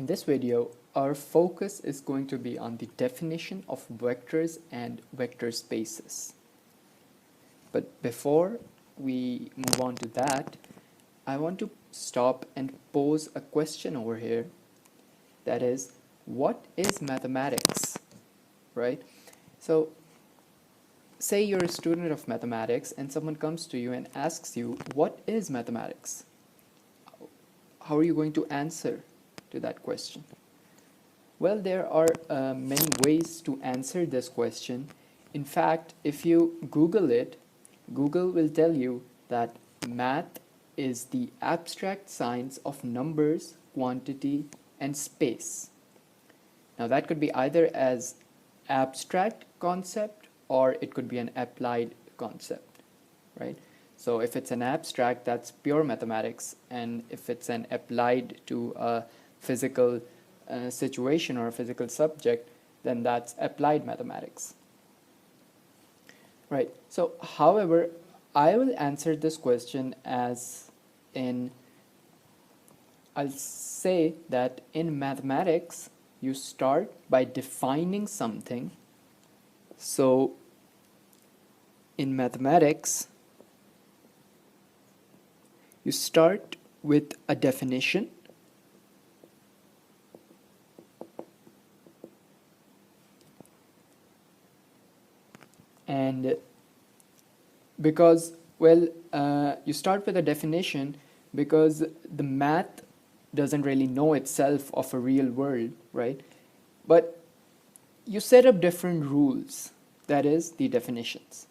In this video, our focus is going to be on the definition of vectors and vector spaces. But before we move on to that, I want to stop and pose a question over here. That is, what is mathematics, right? So, say you're a student of mathematics and someone comes to you and asks you, what is mathematics? How are you going to answer to that question? Well, there are many ways to answer this question. In fact, if you Google it, Google will tell you that math is the abstract science of numbers, quantity, and space. Now that could be either as abstract concept or it could be an applied concept, right? So if it's an abstract, that's pure mathematics, and if it's an applied to a physical situation or a physical subject, then that's applied mathematics. Right. So, however, I will answer this question as in, I'll say that in mathematics, you start by defining something. So, in mathematics, you start with a definition. And because, well, you start with a definition because the math doesn't really know itself of a real world, right? But you set up different rules, that is, the definitions.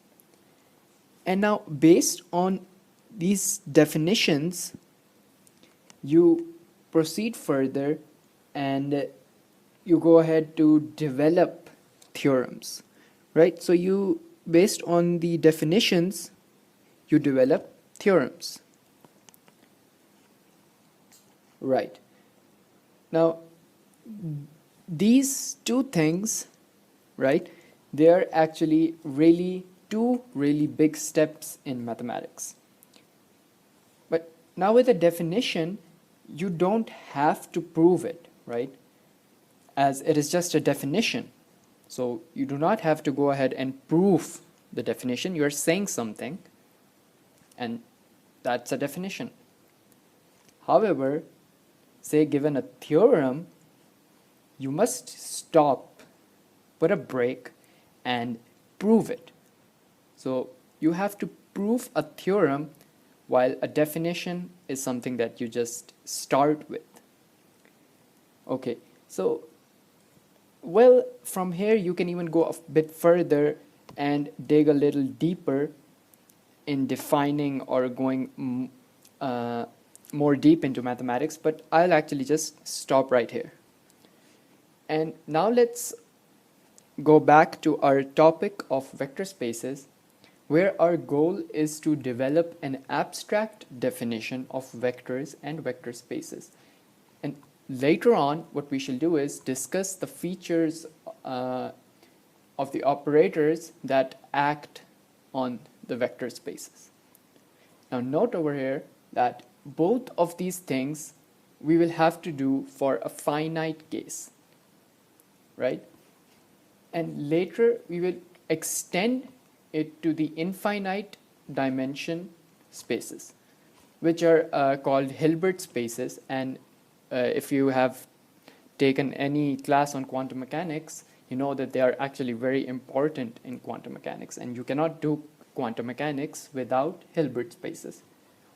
And now, based on these definitions, you proceed further and you go ahead to develop theorems, right? So you, based on the definitions, you develop theorems. Right. Now, these two things, right, they are actually two really big steps in mathematics. But now with a definition, you don't have to prove it, right? As it is just a definition. So you do not have to go ahead and prove the definition. You're saying something, and that's a definition. However, say given a theorem, you must stop, put a break, and prove it. So you have to prove a theorem while a definition is something that you just start with. Okay, so well, from here you can even go a bit further and dig a little deeper in defining or going more deep into mathematics, but I'll actually just stop right here. And now let's go back to our topic of vector spaces, where our goal is to develop an abstract definition of vectors and vector spaces. And later on, what we shall do is discuss the features of the operators that act on the vector spaces. Now note over here that both of these things we will have to do for a finite case, right? And later we will extend it to the infinite dimension spaces, which are called Hilbert spaces. And if you have taken any class on quantum mechanics, you know that they are actually very important in quantum mechanics, and you cannot do quantum mechanics without Hilbert spaces,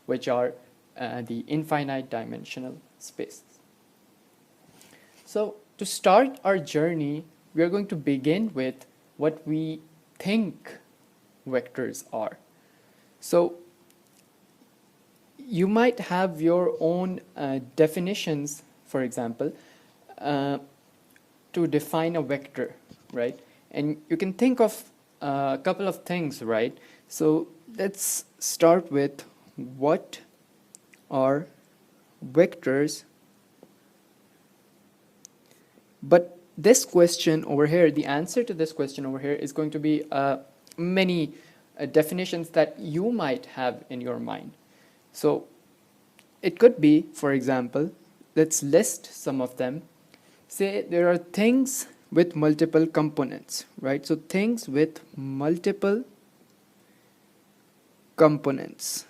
which are the infinite dimensional spaces. So to start our journey, we are going to begin with what we think vectors are. So you might have your own definitions, for example, to define a vector, right? And you can think of a couple of things, right? So let's start with what are vectors. But this question over here, the answer to this question over here is going to be many definitions that you might have in your mind. So it could be, for example, let's list some of them. Say there are things with multiple components, right? So things with multiple components.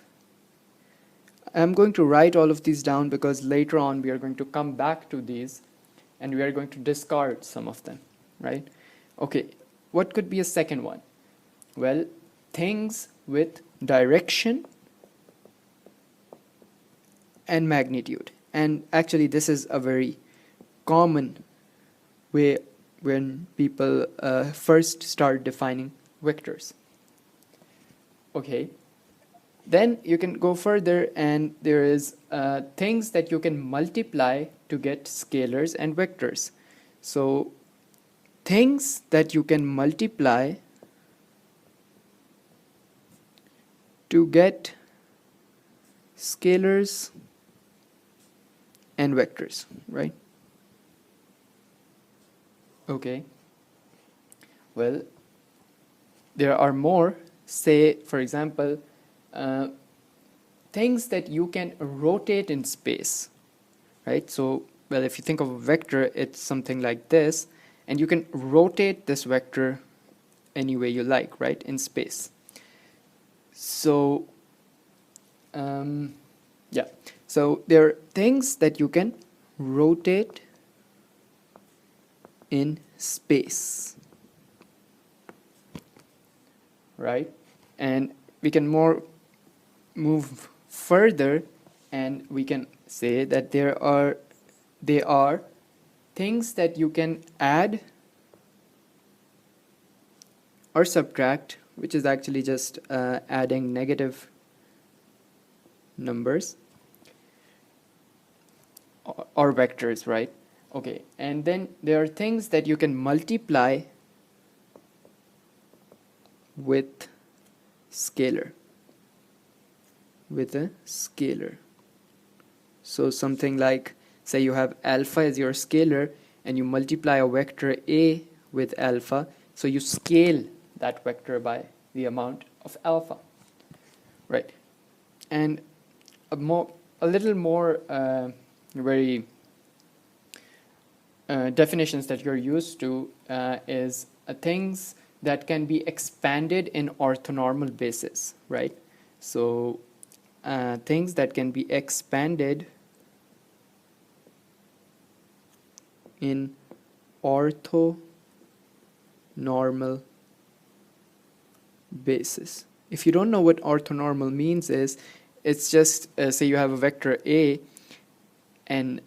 I'm going to write all of these down because later on we are going to come back to these and we are going to discard some of them, right? Okay, what could be a second one? Well, things with direction and magnitude. And actually this is a very common way when people first start defining vectors. Okay, then you can go further, and there is things that you can multiply to get scalars and vectors. So things that you can multiply to get scalars and vectors, right? Okay, well, there are more. Say, for example, things that you can rotate in space, right? So, well, if you think of a vector, it's something like this, and you can rotate this vector any way you like, right, in space. So, yeah, so there are things that you can rotate in space, right? And we can move further, and we can say that they are things that you can add or subtract, which is actually just adding negative numbers or vectors, right? Okay, and then there are things that you can multiply with scalar, with a scalar. So something like, say you have alpha as your scalar and you multiply a vector A with alpha, so you scale that vector by the amount of alpha, right? And a little more very definitions that you're used to is things that can be expanded in orthonormal basis, right? So things that can be expanded in orthonormal basis. If you don't know what orthonormal means, it's just say you have a vector A and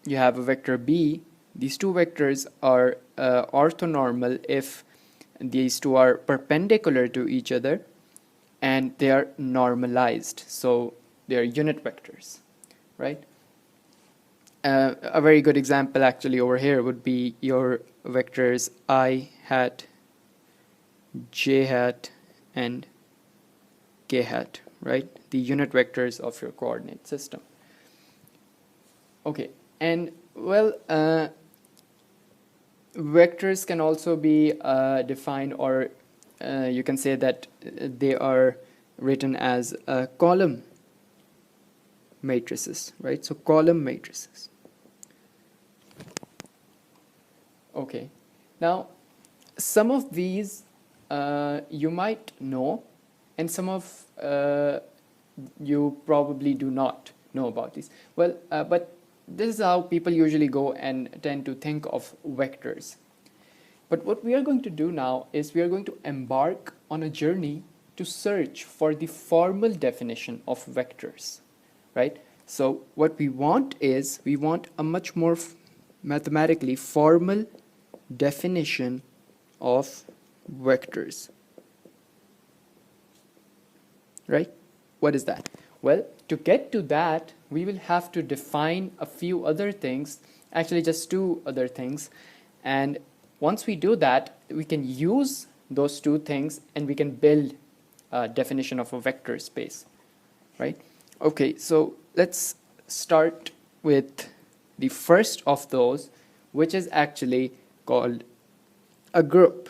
you have a vector B. These two vectors are orthonormal if these two are perpendicular to each other and they are normalized, so they are unit vectors, right? A very good example actually over here would be your vectors I hat, j hat, and k hat, right? The unit vectors of your coordinate system. Okay, and well, vectors can also be defined, or you can say that they are written as column matrices, right? So column matrices. Okay, now some of these you might know, and some of you probably do not know about these. Well, but this is how people usually go and tend to think of vectors. But what we are going to do now is we are going to embark on a journey to search for the formal definition of vectors, right? So what we want is we want a much more mathematically formal definition of vectors, right? What is that? Well, to get to that, we will have to define a few other things, actually just two other things, and once we do that, we can use those two things and we can build a definition of a vector space, right? Okay, so let's start with the first of those, which is actually called a group,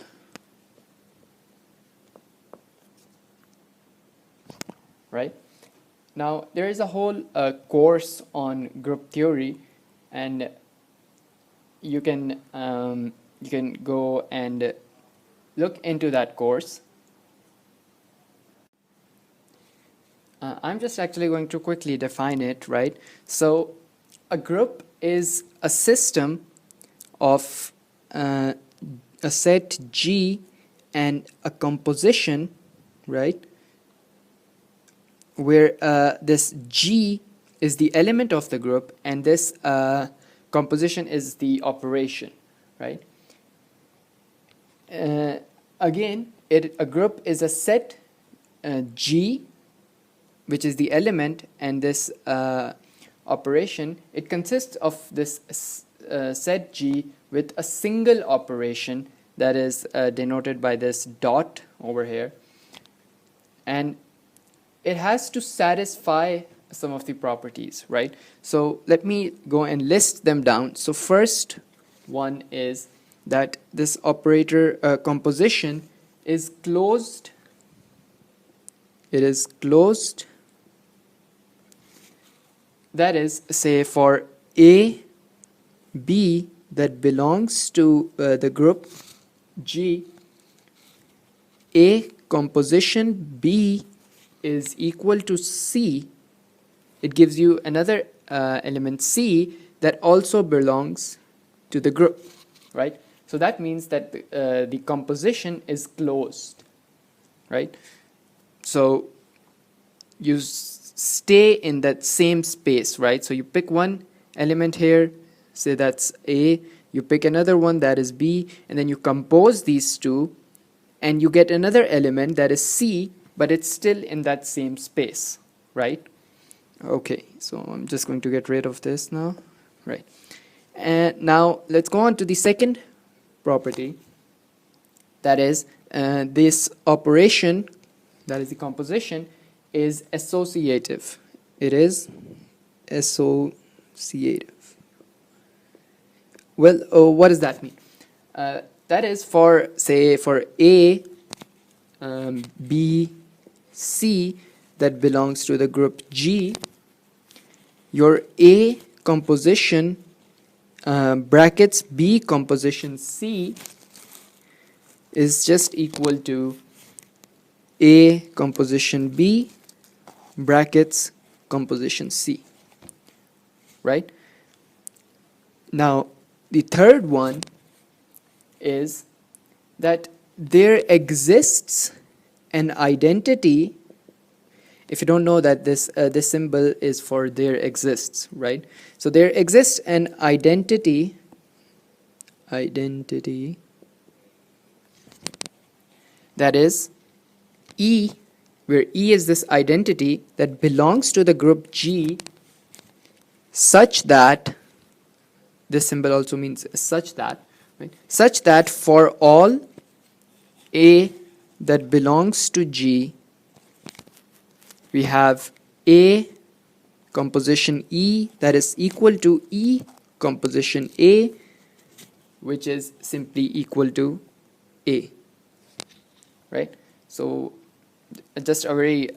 right? Now there is a whole course on group theory, and you can go and look into that course. I'm just actually going to quickly define it, right? So a group is a system of a set G and a composition, right? Where this G is the element of the group and this composition is the operation, right? Again, a group is a set G, which is the element, and this operation, it consists of this set G with a single operation that is denoted by this dot over here, and it has to satisfy some of the properties, right? So let me go and list them down. So first one is that this operator composition is closed. It is closed. That is, say for A, B that belongs to the group G, A composition B is equal to C. It gives you another element C that also belongs to the group, right? So that means that the composition is closed, right? So you stay in that same space, right? So you pick one element here, say that's A, you pick another one that is B, and then you compose these two, and you get another element that is C, but it's still in that same space, right? Okay, so I'm just going to get rid of this now, right? And now let's go on to the second property, that is this operation, that is the composition, is associative. It is associative. Well, what does that mean? That is for, say, for A, B, C that belongs to the group G, your A composition brackets B composition C is just equal to A composition B brackets composition C, right? Now the third one is that there exists an identity. If you don't know that this symbol is for there exists, right? So there exists an identity that is E, where E is this identity that belongs to the group G, such that this symbol also means such that, right? Such that for all A that belongs to G, we have A composition E that is equal to E composition A, which is simply equal to A, right? So just a very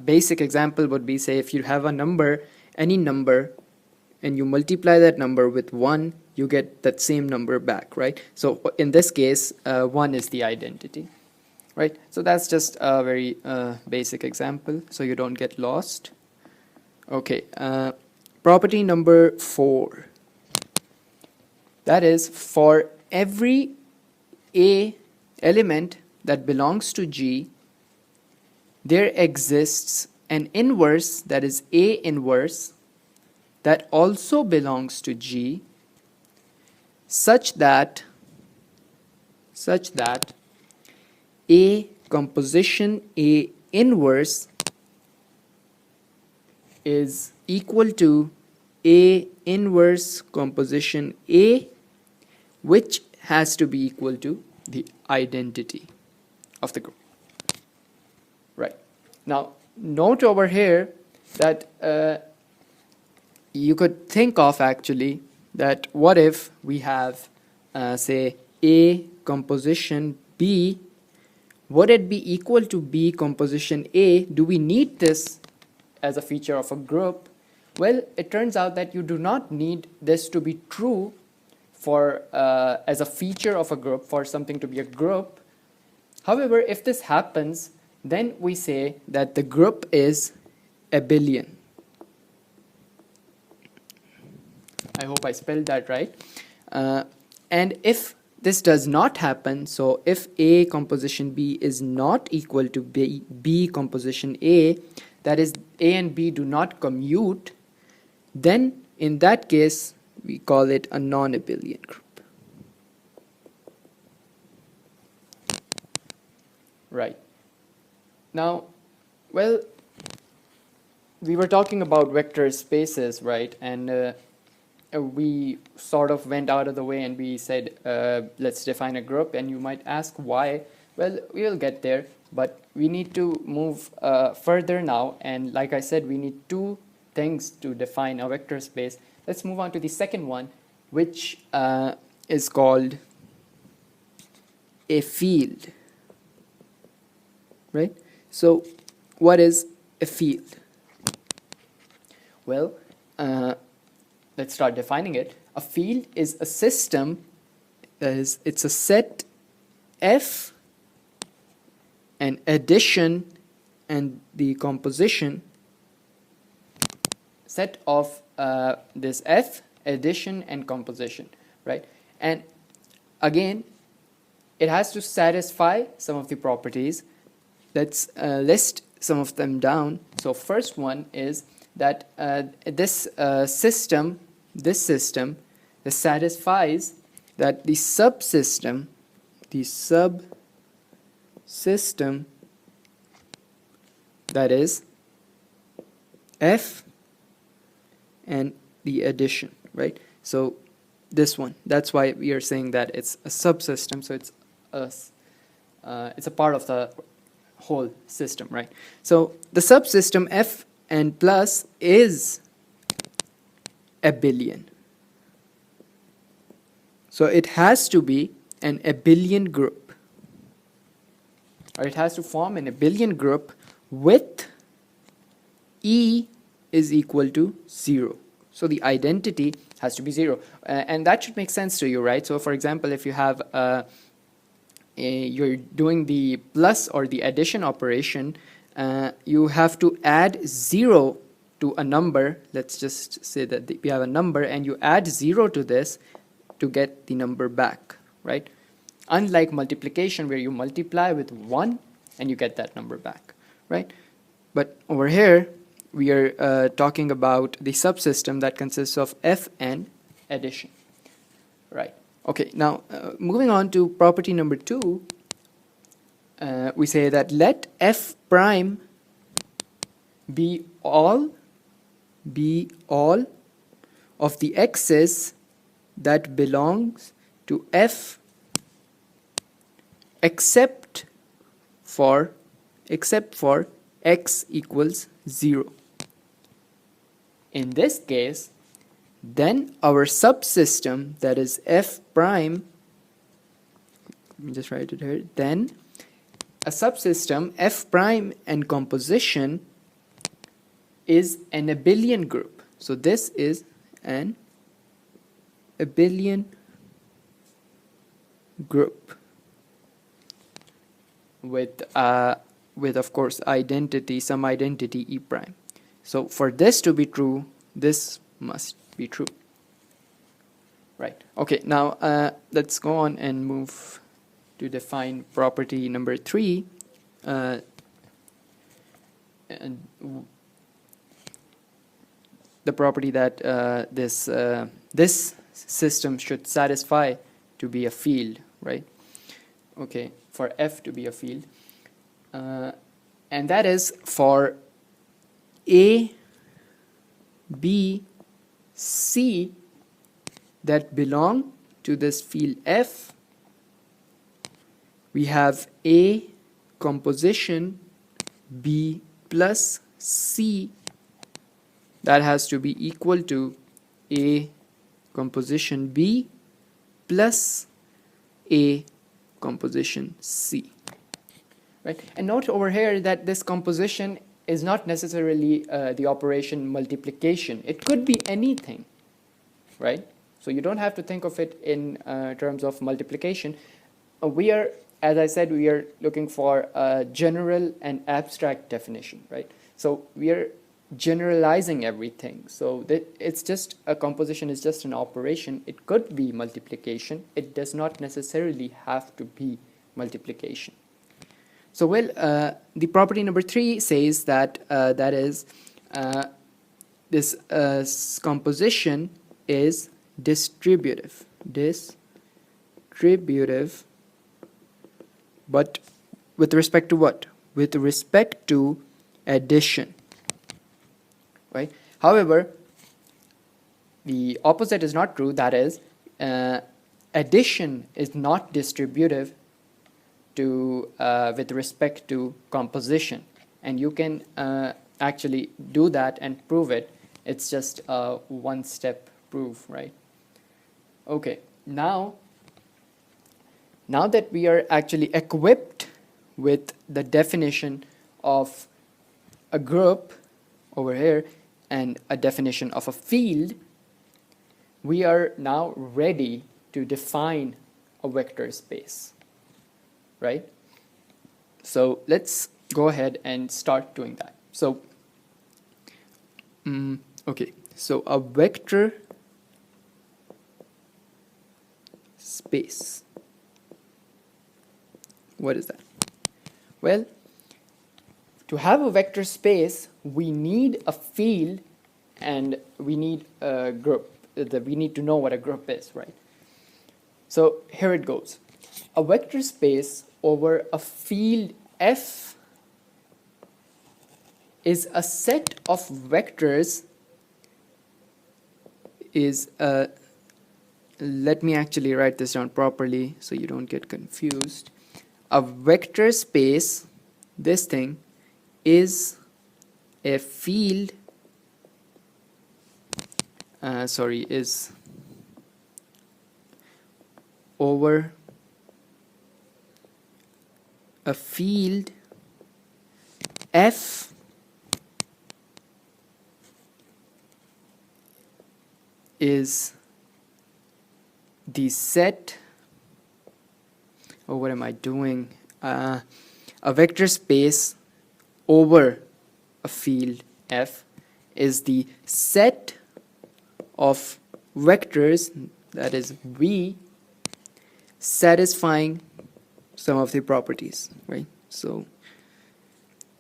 basic example would be, say, if you have a number, any number, and you multiply that number with 1, you get that same number back, right? So in this case, 1 is the identity, right? So that's just a very basic example, so you don't get lost. Okay, property number 4. That is, for every A element that belongs to G, there exists an inverse, that is A inverse, that also belongs to G, such that A composition A inverse is equal to A inverse composition A, which has to be equal to the identity of the group. Right. Now, note over here that you could think of actually that what if we have, say, A composition B, would it be equal to B composition A? Do we need this as a feature of a group, well, it turns out that you do not need this to be true for as a feature of a group, for something to be a group. However, if this happens, then we say that the group is abelian. I hope I spelled that right. And if this does not happen, so if A composition B is not equal to B composition A, that is A and B do not commute, then in that case we call it a non-abelian group. Right. Now, well, we were talking about vector spaces, right? And we sort of went out of the way and we said, let's define a group. And you might ask why. Well, we will get there, but we need to move further now. And like I said, we need two things to define a vector space. Let's move on to the second one, which is called a field, right? So what is a field? Well, let's start defining it. A field is a system, that is, it's a set F, and addition and the composition, set of this F, addition and composition, right? And again, it has to satisfy some of the properties. Let's list some of them down. So first one is that this system satisfies that the subsystem that is F and the addition, right? So this one, that's why we are saying that it's a subsystem, so it's a part of the whole system, right? So the subsystem F and plus is abelian. So it has to be an abelian group, or it has to form an abelian group with E is equal to 0. So the identity has to be 0, and that should make sense to you, right? So for example, if you have you're doing the plus or the addition operation, you have to add 0 to a number. Let's just say that we have a number and you add 0 to this to get the number back, right? Unlike multiplication, where you multiply with 1 and you get that number back, right? But over here we are talking about the subsystem that consists of F and addition, right? Okay, now moving on to property number 2, we say that let F prime be all of the x's that belongs to F except for x equals 0. In this case, then our subsystem, that is F prime, let me just write it here, then a subsystem F prime and composition is an abelian group. So this is an abelian group with of course identity, some identity E prime. So for this to be true, this must be true, right? Okay, now let's go on and move to define property number 3, and the property that this system should satisfy to be a field, right? Okay, for F to be a field, and that is for A, B, C that belong to this field F. We have A composition B plus C that has to be equal to A composition B plus A composition C, right? And note over here that this composition is not necessarily the operation multiplication. It could be anything, right? So you don't have to think of it in terms of multiplication. We are, as I said, we are looking for a general and abstract definition, right? So we are generalizing everything. So that it's just a composition is just an operation. It could be multiplication. It does not necessarily have to be multiplication. So well, the property number 3 says that that is this composition is distributive, but with respect to what? With respect to addition, right? However, the opposite is not true. That is, addition is not distributive to with respect to composition, and you can actually do that and prove it. It's just a one-step proof, right? Okay, now that we are actually equipped with the definition of a group over here and a definition of a field, we are now ready to define a vector space, right? So let's go ahead and start doing that. So okay, so a vector space, what is that? Well, to have a vector space, we need a field and we need a group. We need to know what a group is, right? So here it goes. A vector space over a field F is a set of vectors let me actually write this down properly so you don't get confused. A vector space, this thing, is a field, is over a field F is the set, or what am I doing? A vector space over a field F is the set of vectors, that is V, satisfying some of the properties, right? So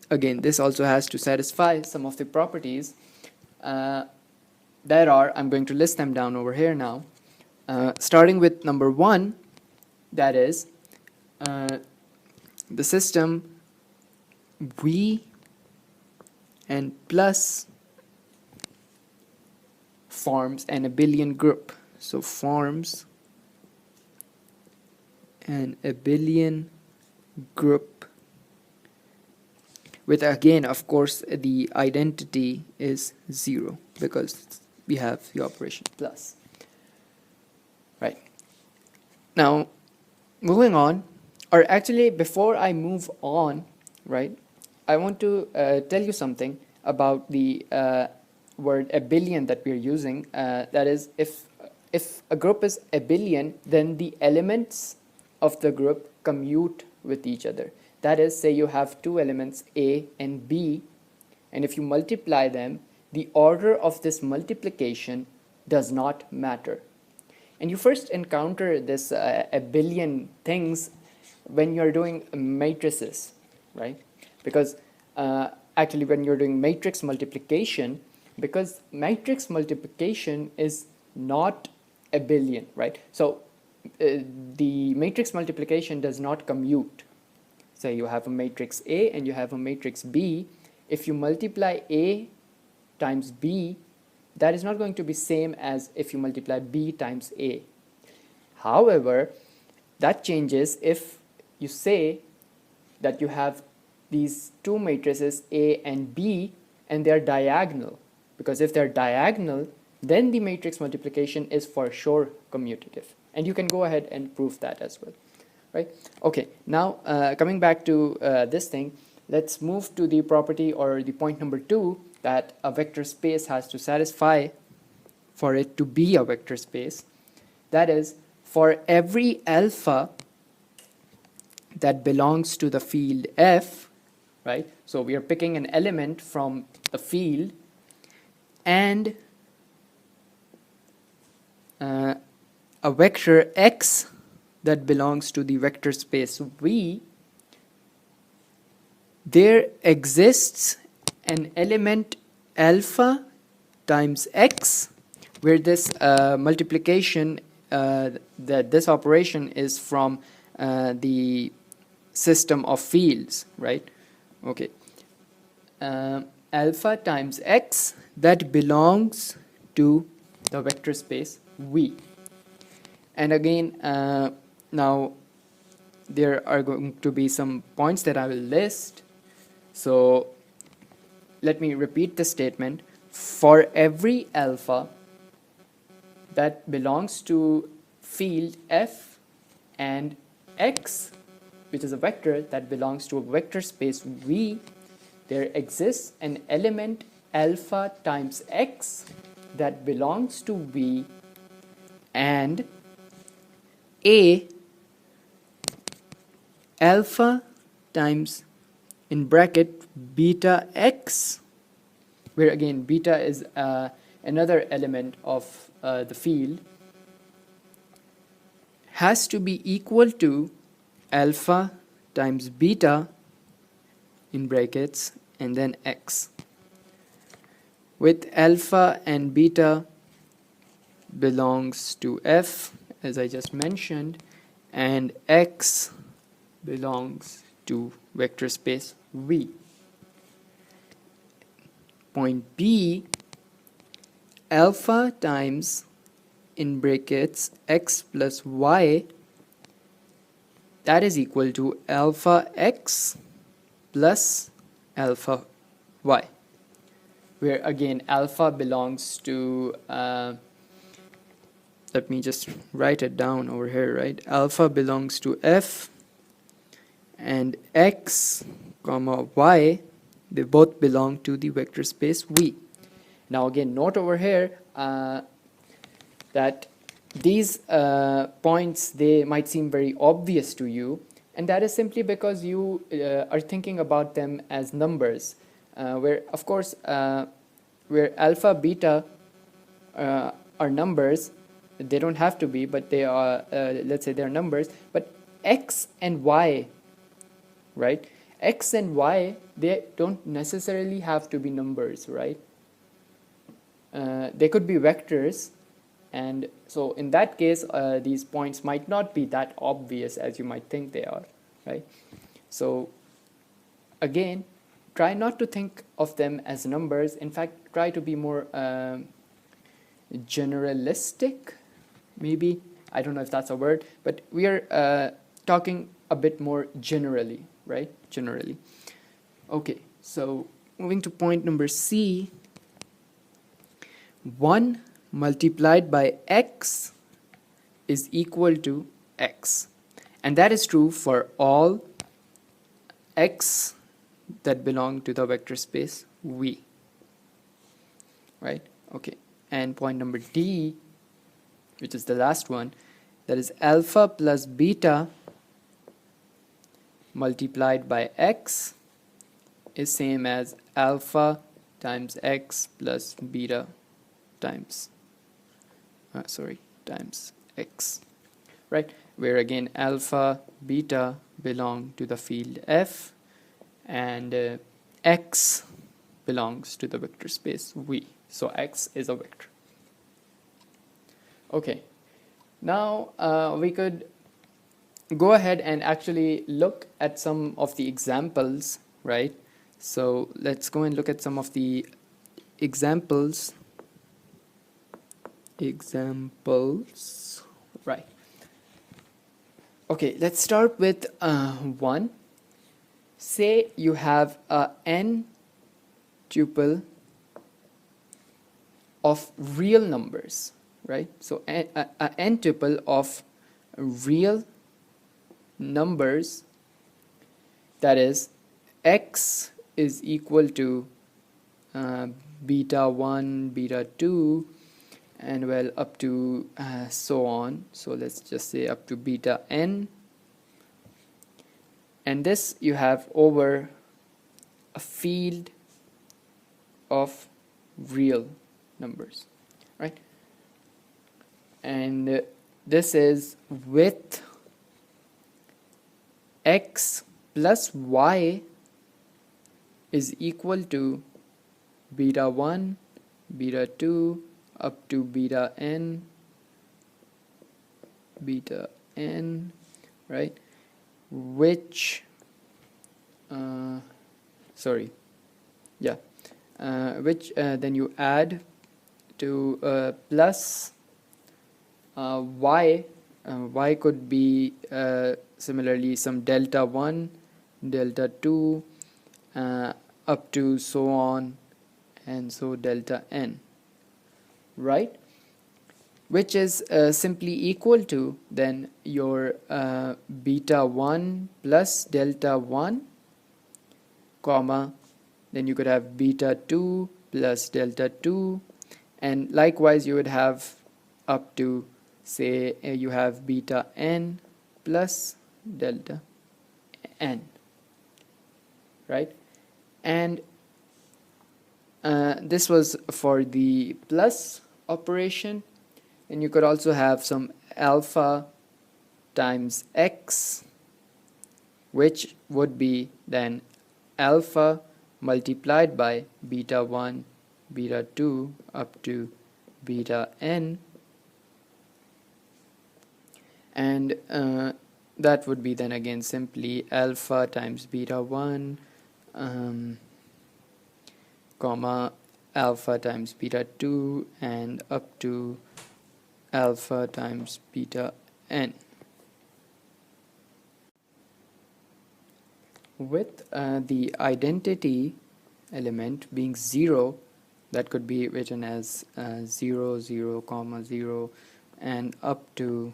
again, this also has to satisfy some of the properties. There are, I'm going to list them down over here now. Starting with number 1, that is the system V and plus forms an abelian group. So forms an abelian group with, again, of course, the identity is 0 because we have the operation plus. Right. Now, moving on, or actually before I move on, right, I want to tell you something about the word abelian that we're using. That is, if a group is abelian, then the elements of the group commute with each other. That is, say you have two elements A and B, and if you multiply them, the order of this multiplication does not matter. And you first encounter this abelian things when you're doing matrices, right? Because actually when you're doing matrix multiplication, because matrix multiplication is not abelian, right? So the matrix multiplication does not commute. Say you have a matrix A and you have a matrix B. If you multiply A times B, that is not going to be same as if you multiply B times A. However, that changes if you say that you have these two matrices A and B and they are diagonal. Because if they're diagonal, then the matrix multiplication is for sure commutative. And you can go ahead and prove that as well. Right? Okay, now coming back to this thing. let's move to the property or the point number 2, that a vector space has to satisfy for it to be a vector space. That is, for every alpha that belongs to the field F, right? So we are picking an element from the field, and a vector X that belongs to the vector space V, there exists an element alpha times X, where this multiplication, that this operation is from the system of fields, right? Okay. Alpha times X that belongs to the vector space V. And again, now there are going to be some points that I will list. So let me repeat the statement. For every alpha that belongs to field F and X, which is a vector that belongs to a vector space V, there exists an element alpha times X that belongs to V, and A alpha times, in bracket, beta X, where again beta is another element of the field, has to be equal to alpha times beta, in brackets, and then X, with alpha and beta belongs to F, as I just mentioned, and X belongs to vector space V. Point B, alpha times, in brackets, X plus Y, that is equal to alpha X plus alpha Y, where again alpha belongs to, let me just write it down over here, right? Alpha belongs to F, and X comma Y, they both belong to the vector space V. Now again, note over here that these points, they might seem very obvious to you, and that is simply because you are thinking about them as numbers, where of course where alpha beta are numbers. They don't have to be, but they are, let's say they're numbers. But X and Y, right? X and Y, they don't necessarily have to be numbers, right? They could be vectors, and so in that case these points might not be that obvious as you might think they are, right? So again, try not to think of them as numbers. In fact, try to be more generalistic, maybe. I don't know if that's a word, but we are talking a bit more generally, right? Generally. Okay, so moving to point number C, 1 multiplied by X is equal to X. And that is true for all X that belong to the vector space V. Right? Okay. And point number D, which is the last one, that is alpha plus beta multiplied by X is same as alpha times X plus beta times times X, right? Where again alpha beta belong to the field F, and X belongs to the vector space V. So X is a vector. Okay, now we could go ahead and actually look at some of the examples, right? So let's go and look at some of the examples. Right. Okay, let's start with one. Say you have a n tuple of real numbers, right? So a n tuple of real numbers, that is x is equal to beta 1, beta 2, and well up to so on. So let's just say up to beta n, and this you have over a field of real numbers, right? And this is with x plus y is equal to beta 1, beta 2, up to beta n, right? Which, then you add to plus y. Y could be similarly some delta 1, delta 2, up to so on, and so delta n, right? Which is simply equal to then your beta 1 plus delta 1, comma, then you could have beta 2 plus delta 2, and likewise you would have up to, say, you have beta n plus delta n, right? And this was for the plus operation. And you could also have some alpha times x, which would be then alpha multiplied by beta 1, beta 2, up to beta n. And that would be then again simply alpha times beta 1, comma, alpha times beta 2, and up to alpha times beta n. With the identity element being 0, that could be written as 0, 0, comma 0, and up to,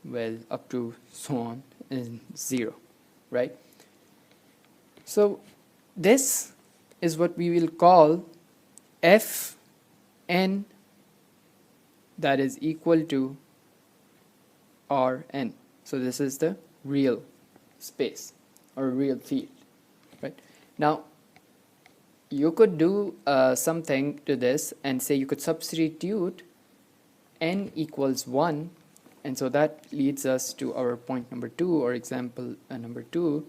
well, up to so on is 0, right? So this is what we will call Fn, that is equal to Rn. So this is the real space or real field, right? Now you could do something to this and say you could substitute n equals 1, and so that leads us to our point number 2, or example number 2.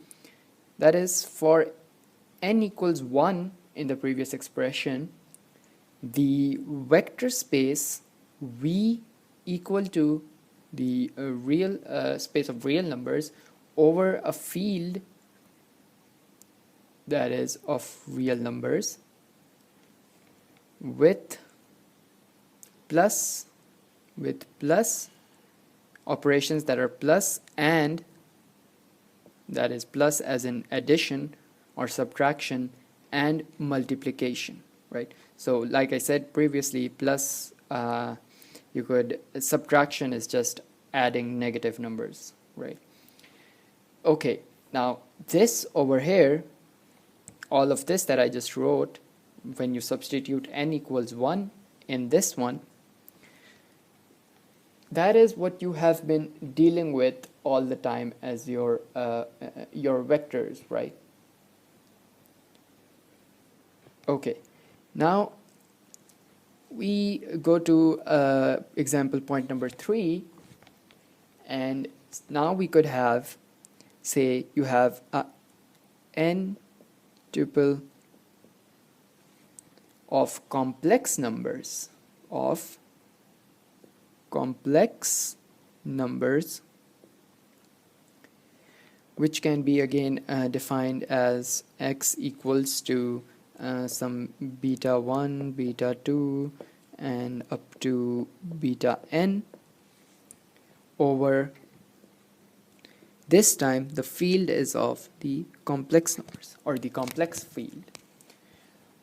That is, for n equals 1 in the previous expression, the vector space V equal to the real space of real numbers over a field that is of real numbers with plus operations that are plus, and that is plus as in addition or subtraction and multiplication, right? So like I said previously, plus subtraction is just adding negative numbers, right? Okay, now this over here, all of this that I just wrote, when you substitute n equals 1 in this one, that is what you have been dealing with all the time as your vectors, right? Okay, now we go to example point number 3, and now we could have, say, you have a n tuple of complex numbers, which can be again defined as x equals to some beta 1, beta 2, and up to beta n, over this time the field is of the complex numbers, or the complex field,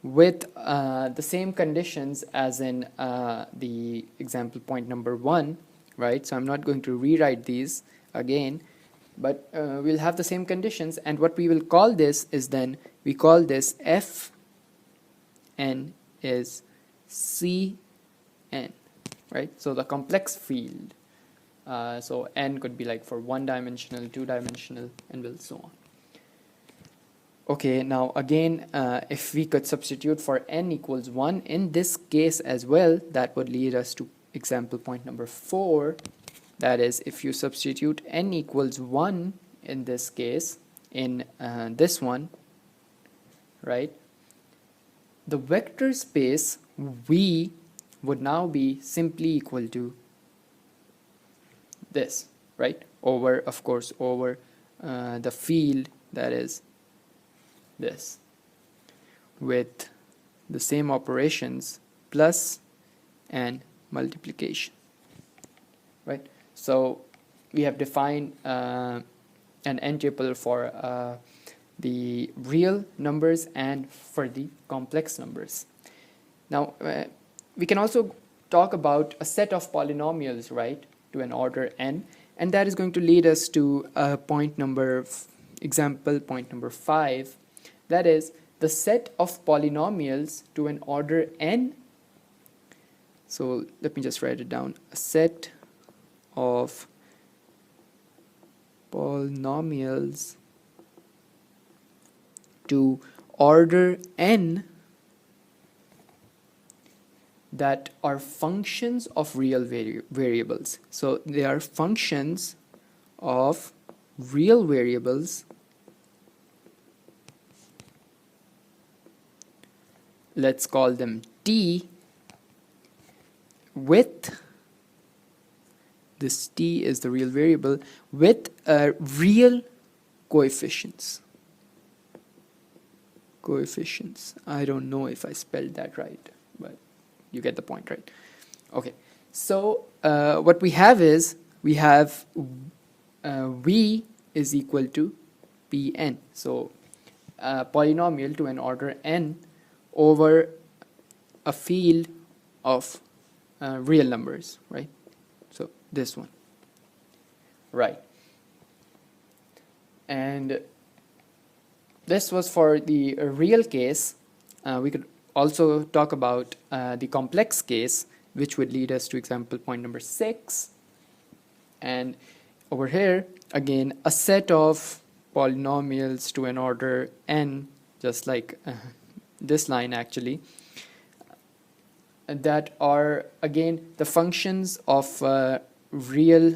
with the same conditions as in the example point number 1, right? So I'm not going to rewrite these again, but we'll have the same conditions, and what we will call this is, then we call this f n is c n, right? So the complex field, so n could be like for one-dimensional, two-dimensional, and will so on. Okay, now again, if we could substitute for n equals 1 in this case as well, that would lead us to example point number 4. That is, if you substitute n equals 1 in this case, in this one, right, the vector space V would now be simply equal to this, right? Over, of course, over the field, that is this, with the same operations, plus and multiplication, right? So we have defined an n-tuple for the real numbers and for the complex numbers. Now we can also talk about a set of polynomials, right, to an order n, and that is going to lead us to example point number 5. That is, the set of polynomials to an order n. So let me just write it down. A set of polynomials to order n that are functions of real variables. So they are functions of real variables. Let's call them t, with, this t is the real variable, with real coefficients. I don't know if I spelled that right, but you get the point, right? Okay, so what we have is, we have v is equal to pn, so a polynomial to an order n over a field of real numbers, right? So this one, right? And this was for the real case. We could also talk about the complex case, which would lead us to example point number 6. And over here, again, a set of polynomials to an order n, just like this line actually, that are again the functions of real,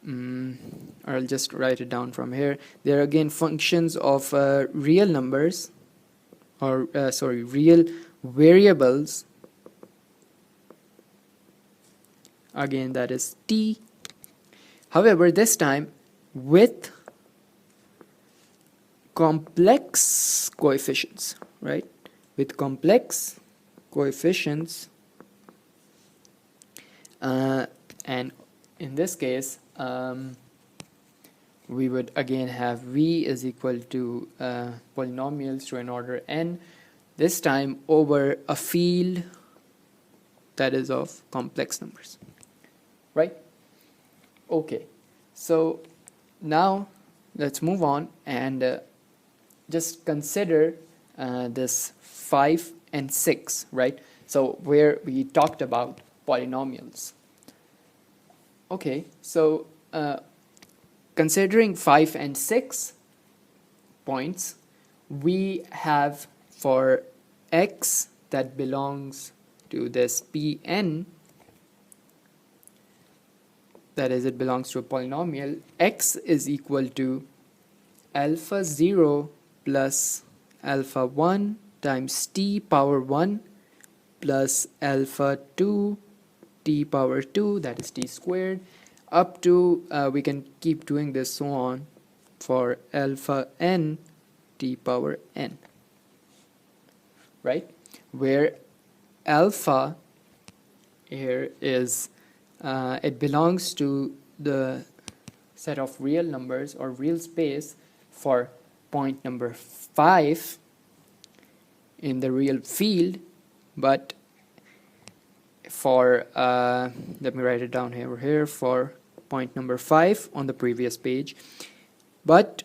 or I'll just write it down from here. They're again functions of real numbers, or real variables. Again, that is t. However, this time with complex coefficients, right? With complex coefficients, and in this case, we would again have v is equal to polynomials to an order n, this time over a field that is of complex numbers, right? Okay, so now let's move on and just consider this 5 and 6, right? So where we talked about polynomials. Okay, so considering 5 and 6 points, we have for x that belongs to this Pn, that is, it belongs to a polynomial, x is equal to alpha 0 plus alpha 1 times t power 1 plus alpha 2 t power 2, that is t squared, up to we can keep doing this so on for alpha n t power n, right? Where alpha here is it belongs to the set of real numbers or real space for point number 5 in the real field, but for let me write it down here for point number 5 on the previous page, but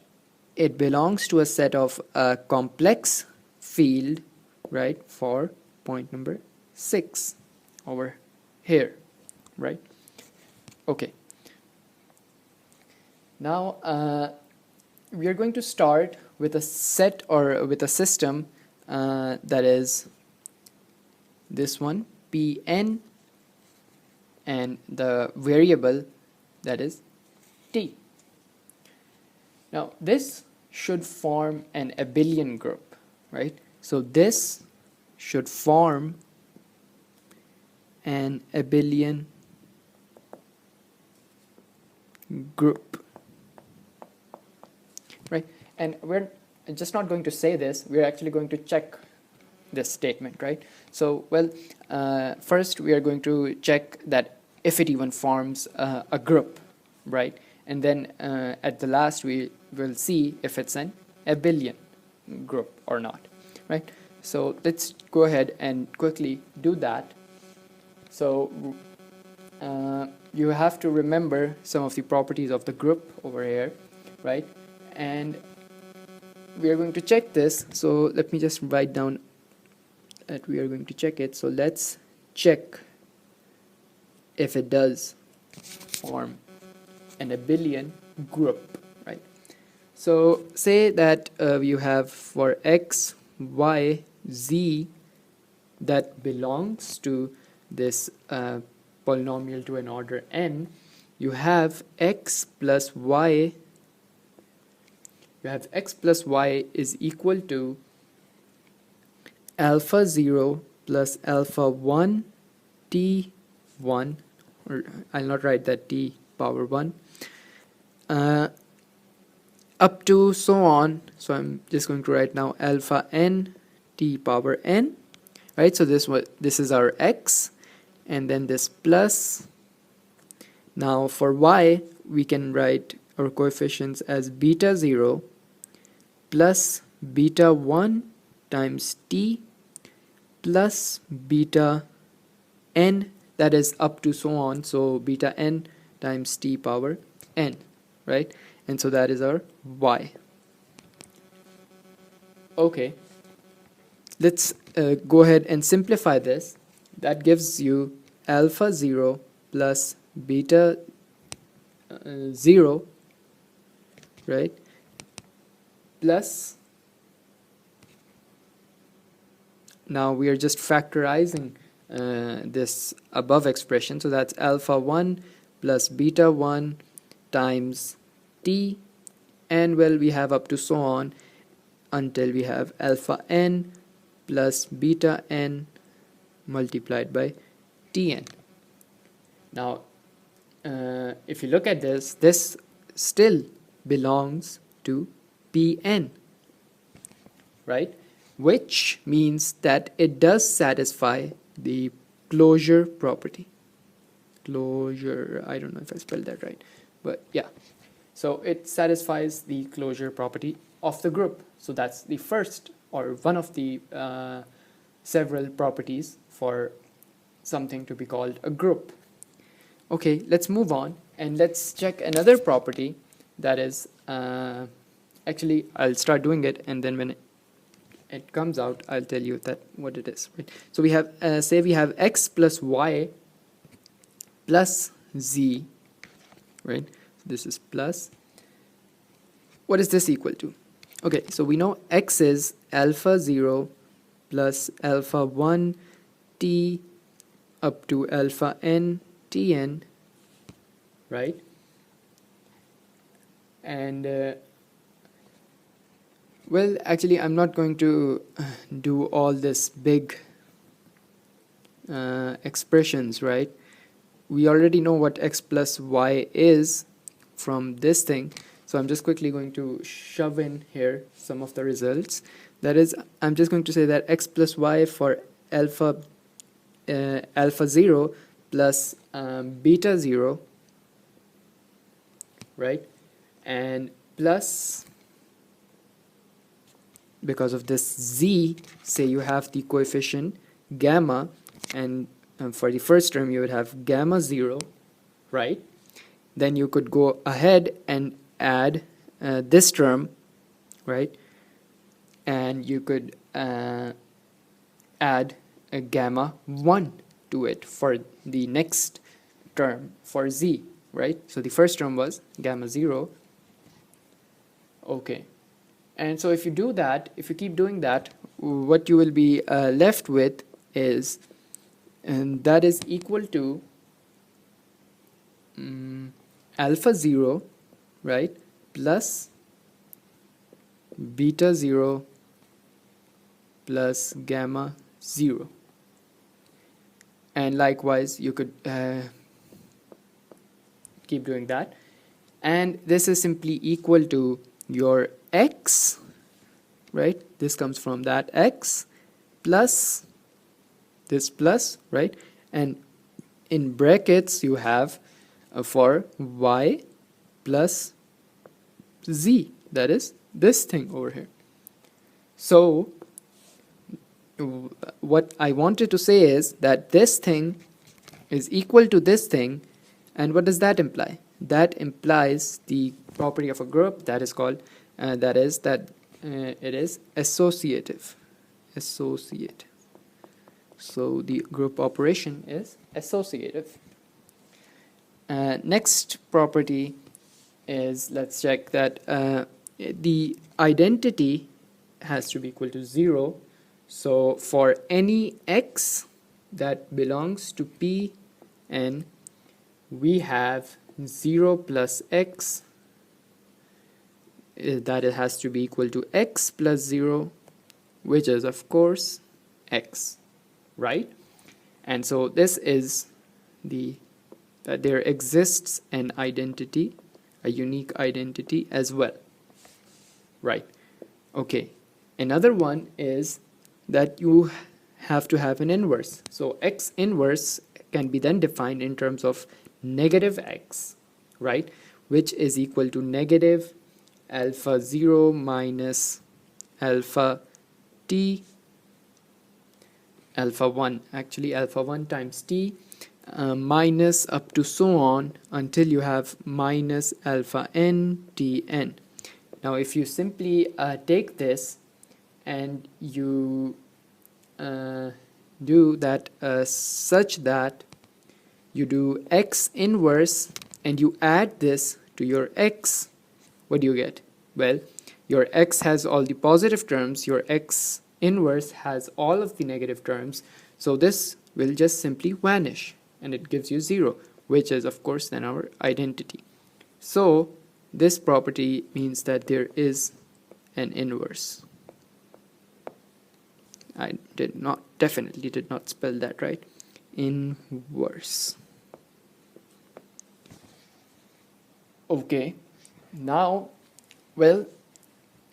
it belongs to a set of a complex field, right, for point number 6 over here, right? Okay. Now we are going to start with a set or with a system that is this one, Pn, and the variable that is t. Now this should form an abelian group, right? So this should form an abelian group, right? And we're just not going to say this, we're actually going to check this statement, right? So, well, first we are going to check that if it even forms a group, right? And then at the last we will see if it's an abelian group or not, right? So let's go ahead and quickly do that. So you have to remember some of the properties of the group over here, right? And we are going to check this. So let me just write down that we are going to check it. So let's check if it does form an abelian group, right? So say that you have for x, y, z that belongs to this polynomial to an order n. You have x plus y. You have x plus y is equal to alpha 0 plus alpha 1 t1, or I'll not write that t power 1, up to so on. So I'm just going to write now alpha n t power n, right? So this is our x, and then this plus. Now for y we can write our coefficients as beta 0 plus beta 1 times t plus beta n, that is up to so on, so beta n times t power n, right? And so that is our y. Okay, let's go ahead and simplify this. That gives you alpha 0 plus beta 0, right, plus, now we are just factorizing this above expression, so that's alpha 1 plus beta 1 times t, and well, we have up to so on until we have alpha n plus beta n multiplied by tn. Now if you look at this, this still belongs to Pn, right? Which means that it does satisfy the closure property. Closure, I don't know if I spelled that right, but yeah. So it satisfies the closure property of the group. So that's the first, or one of the several properties for something to be called a group. Okay, let's move on and let's check another property that is actually I'll start doing it, and then when it comes out I'll tell you that what it is, right? So we have say we have x plus y plus z, right? So this is plus. What is this equal to? Okay, so we know x is alpha 0 plus alpha 1 t up to alpha n tn, right? And well, actually I'm not going to do all this big expressions, right? We already know what x plus y is from this thing, so I'm just quickly going to shove in here some of the results. That is, I'm just going to say that x plus y for alpha 0 plus beta 0, right? And plus, because of this z, say you have the coefficient gamma, and for the first term you would have gamma 0, right? then you could go ahead and add this term, right? And you could add a gamma 1 to it for the next term for z, right? So the first term was gamma 0. Okay. And so if you do that, if you keep doing that, what you will be left with is, and that is equal to alpha 0, right, plus beta 0 plus gamma 0. And likewise, you could keep doing that. And this is simply equal to your x, right? This comes from that x plus this plus, right? And in brackets, you have for y plus z, that is this thing over here. So what I wanted to say is that this thing is equal to this thing, and what does that imply? That implies the property of a group that is called it is associative. So the group operation is associative. Next property is, let's check that the identity has to be equal to 0. So for any x that belongs to Pn, we have 0 plus x, that it has to be equal to x plus 0, which is of course x, right? And so this is that there exists an identity, a unique identity as well, right? Okay, another one is that you have to have an inverse. So x inverse can be then defined in terms of negative x, right, which is equal to negative alpha 0 minus alpha t, alpha 1, actually alpha 1 times t, minus up to so on until you have minus alpha n tn. Now if you simply take this and you do that such that you do x inverse and you add this to your x, what do you get? Well, your x has all the positive terms, your x inverse has all of the negative terms, so this will just simply vanish and it gives you 0, which is of course then our identity. So this property means that there is an inverse. I definitely did not spell that right. Inverse. Okay, now, well,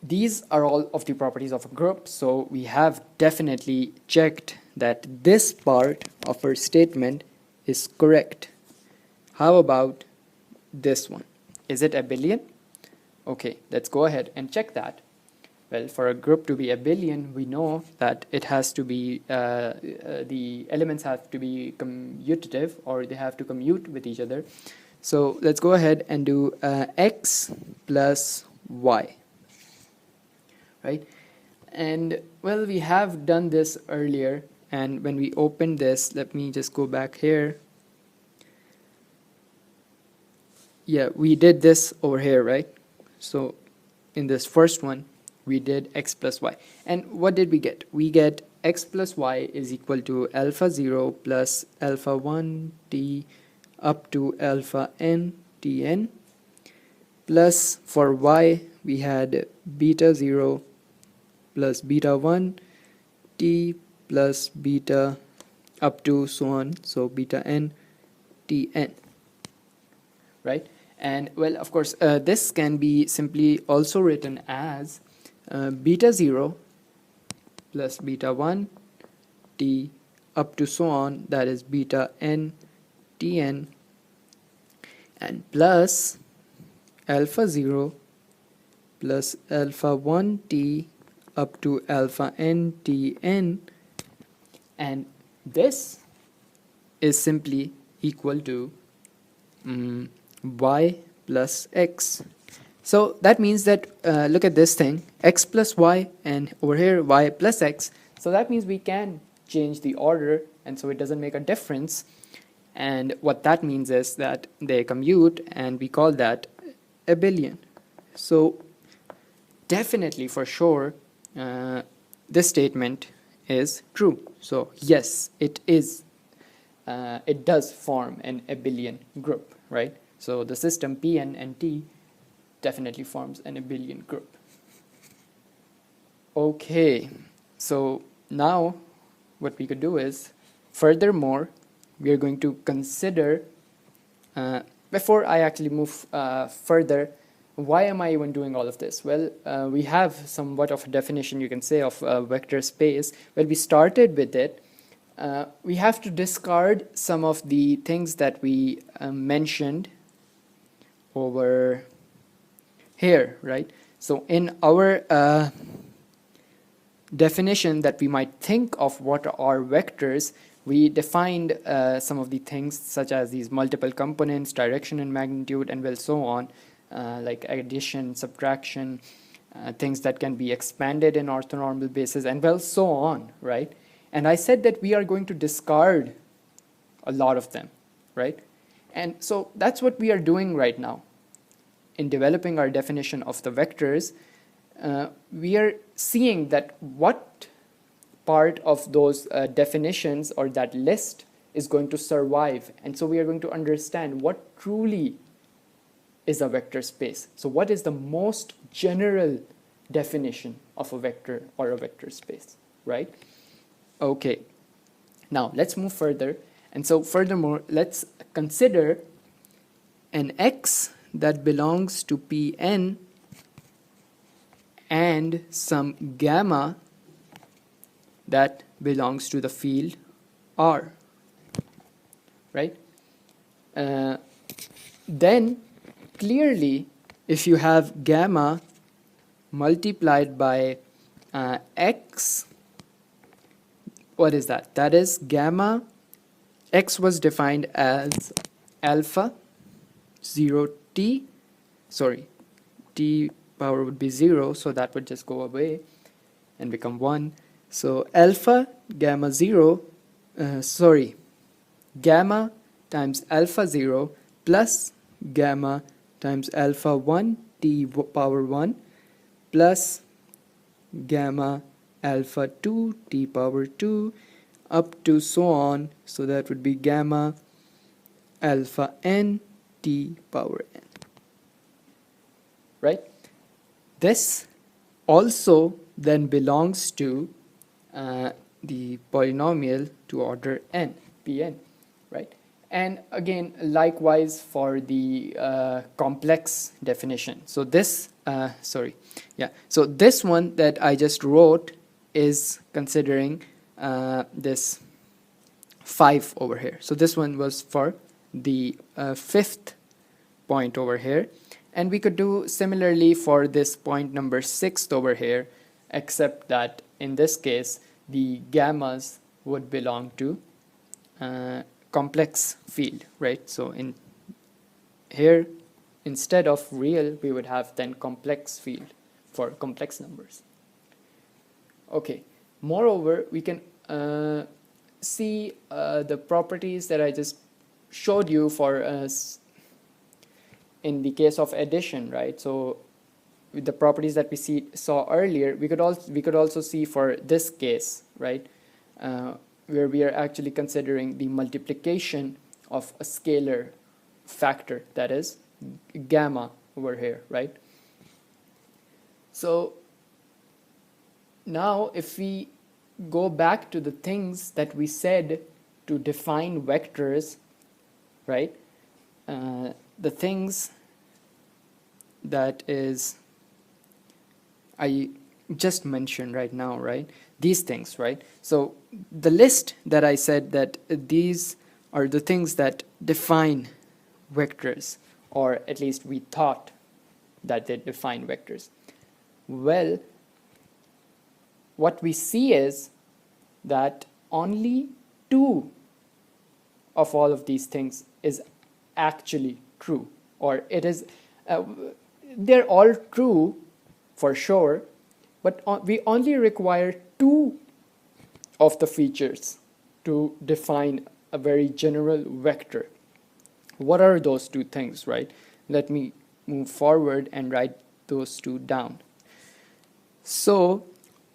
these are all of the properties of a group, so we have definitely checked that this part of our statement is correct. How about this one? Is it abelian? Okay, let's go ahead and check that. Well, for a group to be abelian, we know that it has to be, the elements have to be commutative, or they have to commute with each other. So let's go ahead and do x plus y, right? And well, we have done this earlier, and when we open this, let me just go back here. Yeah, we did this over here, right? So in this first one, we did x plus y. And what did we get? We get x plus y is equal to alpha 0 plus alpha 1 t up to alpha n tn, plus for y we had beta 0 plus beta 1 t plus beta up to so on, so beta n tn, right? And well, of course, this can be simply also written as beta 0 plus beta 1 t up to so on, that is beta n tn, and plus alpha 0 plus alpha 1 t up to alpha n tn, and this is simply equal to y plus x. So that means that, look at this thing, x plus y, and over here y plus x. So that means we can change the order, and so it doesn't make a difference. And what that means is that they commute, and we call that abelian. So definitely, for sure, this statement is true. So yes, it is. It does form an abelian group, right? So the system Pn and T definitely forms an abelian group. Okay, so now what we could do is, furthermore, we are going to consider, before I actually move further, why am I even doing all of this? Well, we have somewhat of a definition, you can say, of vector space. Well, we started with it. We have to discard some of the things that we mentioned over here, right? So in our definition that we might think of what are vectors, we defined some of the things such as these multiple components, direction and magnitude, and well, so on, like addition, subtraction, things that can be expanded in orthonormal basis, and well, so on, right? And I said that we are going to discard a lot of them, right? And so that's what we are doing right now. In developing our definition of the vectors, we are seeing that what part of those definitions or that list is going to survive. And so we are going to understand what truly is a vector space. So what is the most general definition of a vector or a vector space, right? Okay, now let's move further. And so furthermore, let's consider an x that belongs to Pn and some gamma that belongs to the field R, right? Then clearly, if you have gamma multiplied by x, what is that? That is gamma, x was defined as alpha 0t, sorry, t power would be 0, so that would just go away and become 1. So alpha gamma 0, gamma times alpha 0 plus gamma times alpha 1 t power 1 plus gamma alpha 2 t power 2 up to so on. So that would be gamma alpha n t power n, right? This also then belongs to the polynomial to order n, Pn, right? And again, likewise for the complex definition. So this, so this one that I just wrote is considering this 5 over here. So this one was for the fifth point over here. And we could do similarly for this point number 6 over here, except that in this case, the gammas would belong to complex field, right? So in here, instead of real, we would have then complex field for complex numbers. Okay, moreover, we can see the properties that I just showed you for in the case of addition, right? So with the properties that we saw earlier, we could also see for this case, right, where we are actually considering the multiplication of a scalar factor, that is gamma over here, right? So now if we go back to the things that we said to define vectors, right, the things that is I just mentioned right now, right? These things, right? So the list that I said that these are the things that define vectors, or at least we thought that they define vectors. Well, what we see is that only 2 of all of these things is actually true, or it is, they're all true for sure, but we only require two of the features to define a very general vector. What are those two things, right? Let me move forward and write those two down. So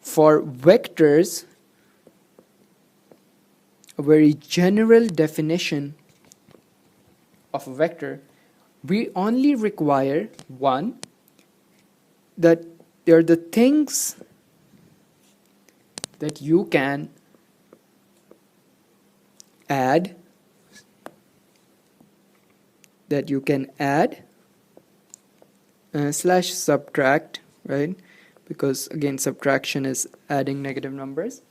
for vectors, a very general definition of a vector, we only require one, that they're the things that you can add, slash subtract, right? Because again, subtraction is adding negative numbers.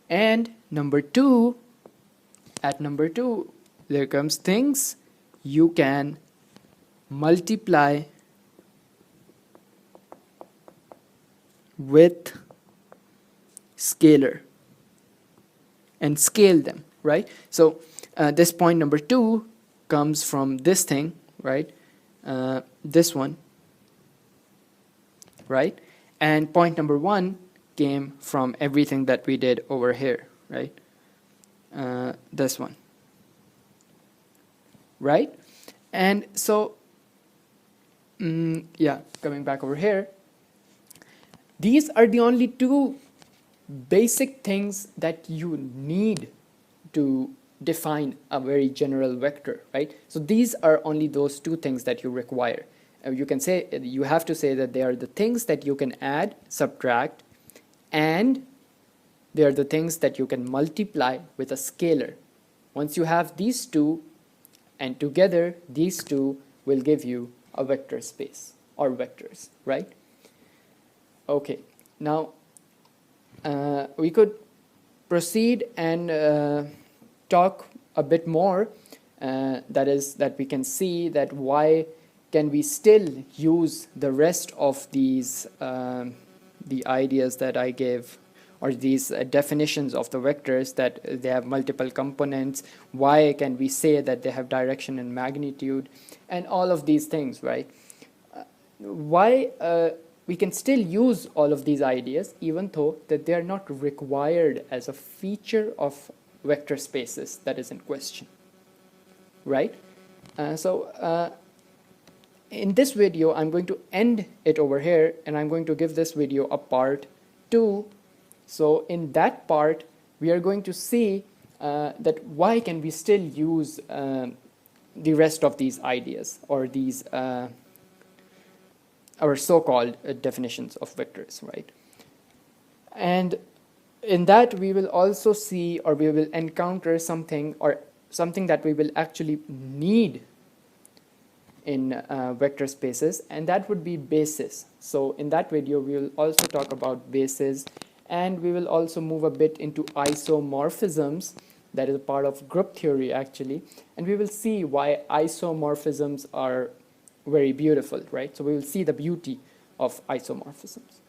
And number two, at number two, there comes things you can multiply with scalar and scale them, right? So this point number two comes from this thing, right? This one, right? And point number one came from everything that we did over here, right? This one, right? And so, yeah, coming back over here, these are the only two basic things that you need to define a very general vector, right? So these are only those two things that you require. You can say, you have to say that they are the things that you can add, subtract, and they are the things that you can multiply with a scalar. Once you have these two, and together these two will give you a vector space or vectors, right? Okay, now we could proceed and talk a bit more. That is, that we can see that why can we still use the rest of these the ideas that I gave, or these definitions of the vectors, that they have multiple components. Why can we say that they have direction and magnitude, and all of these things, right? Why we can still use all of these ideas even though that they are not required as a feature of vector spaces that is in question, right? In this video, I'm going to end it over here, and I'm going to give this video a part 2. So in that part, we are going to see that why can we still use the rest of these ideas, or these our so-called definitions of vectors, right? And in that, we will also see, or we will encounter something, or something that we will actually need in vector spaces, and that would be bases. So in that video, we will also talk about bases, and we will also move a bit into isomorphisms. That is a part of group theory, actually, and we will see why isomorphisms are very beautiful, right? So we will see the beauty of isomorphisms.